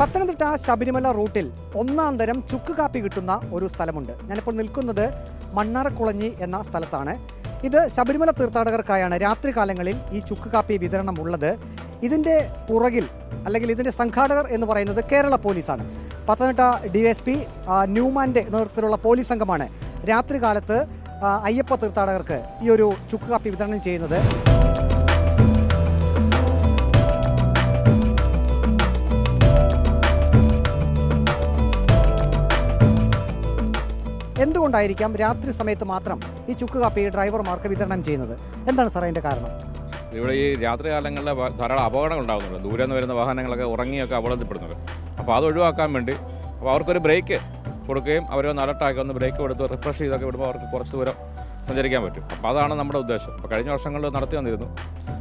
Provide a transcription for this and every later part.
പത്തനംതിട്ട ശബരിമല റൂട്ടിൽ ഒന്നാം തരം ചുക്ക് കാപ്പി കിട്ടുന്ന ഒരു സ്ഥലമുണ്ട്. ഞാനിപ്പോൾ നിൽക്കുന്നത് മണ്ണാറക്കുളഞ്ഞി എന്ന സ്ഥലത്താണ്. ഇത് ശബരിമല തീർത്ഥാടകർക്കായാണ് രാത്രി കാലങ്ങളിൽ ഈ ചുക്ക് കാപ്പി വിതരണം ഉള്ളത്. ഇതിൻ്റെ പുറകിൽ അല്ലെങ്കിൽ ഇതിൻ്റെ സംഘാടകർ എന്ന് പറയുന്നത് കേരള പോലീസാണ്. പത്തനംതിട്ട DSP ന്യൂമാൻ്റെ നേതൃത്വത്തിലുള്ള പോലീസ് സംഘമാണ് രാത്രി കാലത്ത് അയ്യപ്പ തീർത്ഥാടകർക്ക് ഈ ഒരു ചുക്ക് കാപ്പി വിതരണം ചെയ്യുന്നത്. എന്തുകൊണ്ടായിരിക്കാം രാത്രി സമയത്ത് മാത്രം ഈ ചുക്ക് കാപ്പി ഡ്രൈവർമാർക്ക് വിതരണം ചെയ്യുന്നത്? എന്താണ് സാർ അതിൻ്റെ കാരണം? ഇവിടെ ഈ രാത്രി കാലങ്ങളിൽ ധാരാളം അപകടങ്ങൾ ഉണ്ടാകുന്നുണ്ട്. ദൂരെ നിന്ന് വരുന്ന വാഹനങ്ങളൊക്കെ ഉറങ്ങിയൊക്കെ അപകടത്തിൽപ്പെടുന്നുണ്ട്. അപ്പോൾ അത് ഒഴിവാക്കാൻ വേണ്ടി അപ്പോൾ അവർക്കൊരു ബ്രേക്ക് കൊടുക്കുകയും അവരെ ഒന്ന് അലർട്ടാക്കി ഒന്ന് ബ്രേക്ക് കൊടുത്ത് റിഫ്രഷ് ചെയ്തൊക്കെ വിടുമ്പോൾ അവർക്ക് കുറച്ച് ദൂരം സഞ്ചരിക്കാൻ പറ്റും. അപ്പോൾ അതാണ് നമ്മുടെ ഉദ്ദേശം. അപ്പോൾ കഴിഞ്ഞ വർഷങ്ങളിൽ നടത്തി വന്നിരുന്നു.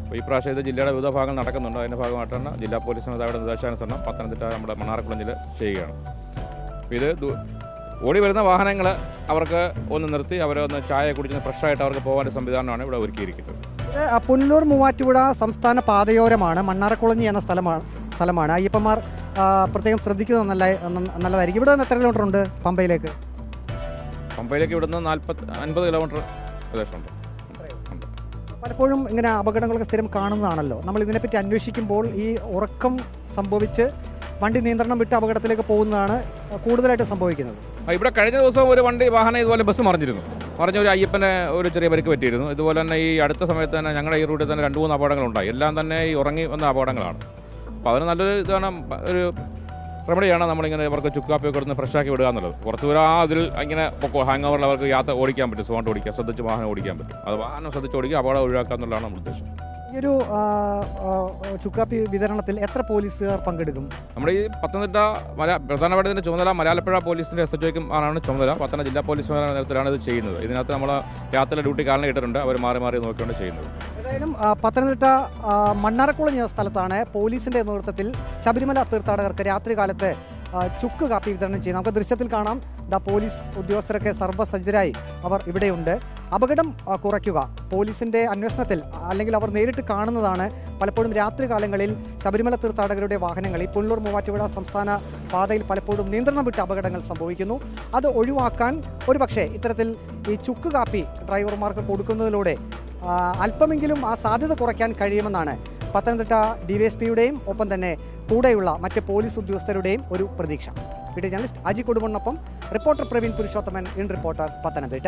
അപ്പോൾ ഈ പ്രാവശ്യം ഇത് ജില്ലയുടെ വിവിധ ഭാഗങ്ങൾ നടക്കുന്നുണ്ട്. അതിൻ്റെ ഭാഗമായിട്ടാണ് ജില്ലാ പോലീസ് മേധാവിയുടെ നിർദ്ദേശാനുസരണം പത്തനംതിട്ട നമ്മുടെ മണ്ണാറക്കുളഞ്ഞിൽ ചെയ്യുകയാണ്. ഇത് ഓടി വരുന്ന വാഹനങ്ങൾ അവർക്ക് ഒന്ന് നിർത്തി അവരെ ഒന്ന് ചായ കുടിച്ച് ഫ്രഷായിട്ട് അവർക്ക് പോകാൻ സംവിധാനമാണ് ഇവിടെ ഒരുക്കിയിരിക്കുന്നത്. പുനലൂർ മൂവാറ്റുപുഴ സംസ്ഥാന പാതയോരമാണ്. മണ്ണാറക്കുളഞ്ഞി എന്ന സ്ഥലമാണ്. അയ്യപ്പന്മാർ പ്രത്യേകം ശ്രദ്ധിക്കുന്നത് നല്ലതായിരിക്കും. ഇവിടെ നിന്ന് എത്ര കിലോമീറ്റർ ഉണ്ട് പമ്പയിലേക്ക്? പമ്പയിലേക്ക് ഇവിടുന്ന് 50 കിലോമീറ്റർ പ്രദേശമുണ്ട്. പലപ്പോഴും ഇങ്ങനെ അപകടങ്ങളൊക്കെ സ്ഥിരം കാണുന്നതാണല്ലോ. നമ്മൾ ഇതിനെപ്പറ്റി അന്വേഷിക്കുമ്പോൾ ഈ ഉറക്കം സംഭവിച്ച് വണ്ടി നിയന്ത്രണം വിട്ട് അപകടത്തിലേക്ക് പോകുന്നതാണ് കൂടുതലായിട്ട് സംഭവിക്കുന്നത്. ഇവിടെ കഴിഞ്ഞ ദിവസം ഒരു വാഹനം ഇതുപോലെ ബസ് മറിഞ്ഞിരുന്നു. ഒരു അയ്യപ്പനെ ഒരു ചെറിയ പരിക്ക് പറ്റിയിരുന്നു. ഇതുപോലെ തന്നെ ഈ അടുത്ത സമയത്ത് തന്നെ ഞങ്ങളുടെ ഈ റൂട്ടിൽ തന്നെ 2-3 അപകടങ്ങളുണ്ടായി. എല്ലാം തന്നെ ഈ ഉറങ്ങി വന്ന അപകടങ്ങളാണ്. അപ്പോൾ അതിന് നല്ലൊരു ഇതാണ്, ഒരു റെമഡിയാണ് നമ്മളിങ്ങനെ ഇവർക്ക് ചുക്കാപ്പി കൊടുത്ത് ഫ്രഷാക്കി വിടുക എന്നുള്ളത്. കുറച്ച് ദൂരം അതിൽ ഇങ്ങനെ ഹാങ് ഓവറിൽ അവർക്ക് യാത്ര ഓടിക്കാൻ പറ്റും, സുഖമായിട്ട് ഓടിക്കാം, ശ്രദ്ധിച്ച് വാഹനം ഓടിക്കാൻ പറ്റും. അത് വാഹനം ശ്രദ്ധിച്ച് ഓടിക്കുക, അപകടം ഒഴിവാക്കുക എന്നുള്ളതാണ് നമ്മുടെ ഉദ്ദേശം. ഈ ഒരു ചുക്കാപ്പി വിതരണത്തിൽ എത്ര പോലീസുകാർ പങ്കെടുക്കും? നമ്മുടെ ഈ പത്തനംതിട്ട പ്രധാനപ്പെട്ടതിൻ്റെ ചുമതല മലയാളപ്പുഴ പോലീസിൻ്റെ SHOയ്ക്കും ആണ് ചുമതല. പത്തനംതിട്ട ജില്ലാ പോലീസ് നേതൃത്വത്തിലാണ് ഇത് ചെയ്യുന്നത്. ഇതിനകത്ത് നമ്മൾ രാത്രി ഡ്യൂട്ടി കാലം ഇട്ടിട്ടുണ്ട്. അവർ മാറി മാറി നോക്കിക്കൊണ്ട് ചെയ്യുന്നത്. ഏതായാലും പത്തനംതിട്ട മണ്ണാറക്കുളഞ്ഞി എന്ന സ്ഥലത്താണ് പോലീസിൻ്റെ നേതൃത്വത്തിൽ ശബരിമല തീർത്ഥാടകർക്ക് രാത്രി കാലത്ത് ചുക്ക് കാപ്പി വിതരണം ചെയ്യുന്നത്. നമുക്ക് ദൃശ്യത്തിൽ കാണാം. പോലീസ് ഉദ്യോഗസ്ഥരൊക്കെ സർവ്വസജ്ജരായി അവർ ഇവിടെയുണ്ട്. അപകടം കുറയ്ക്കുക പോലീസിൻ്റെ അന്വേഷണത്തിൽ അല്ലെങ്കിൽ അവർ നേരിട്ട് കാണുന്നതാണ്. പലപ്പോഴും രാത്രി കാലങ്ങളിൽ ശബരിമല തീർത്ഥാടകരുടെ വാഹനങ്ങൾ ഈ പുനലൂർ മൂവാറ്റുപുഴ സംസ്ഥാന പാതയിൽ പലപ്പോഴും നിയന്ത്രണം വിട്ട് അപകടങ്ങൾ സംഭവിക്കുന്നു. അത് ഒഴിവാക്കാൻ ഒരുപക്ഷെ ഇത്തരത്തിൽ ഈ ചുക്ക് കാപ്പി ഡ്രൈവർമാർക്ക് കൊടുക്കുന്നതിലൂടെ അല്പമെങ്കിലും ആ സാധ്യത കുറയ്ക്കാൻ കഴിയുമെന്നാണ് പത്തനംതിട്ട DSPയുടെയും ഒപ്പം തന്നെ കൂടെയുള്ള മറ്റ് പോലീസ് ഉദ്യോഗസ്ഥരുടെയും ഒരു പ്രതീക്ഷ. വീഡിയോ ജേർണലിസ്റ്റ് അജി കൊടുമണ്ണൊപ്പം reporter Praveen Purushothaman, in reporter, Pathanamthitta.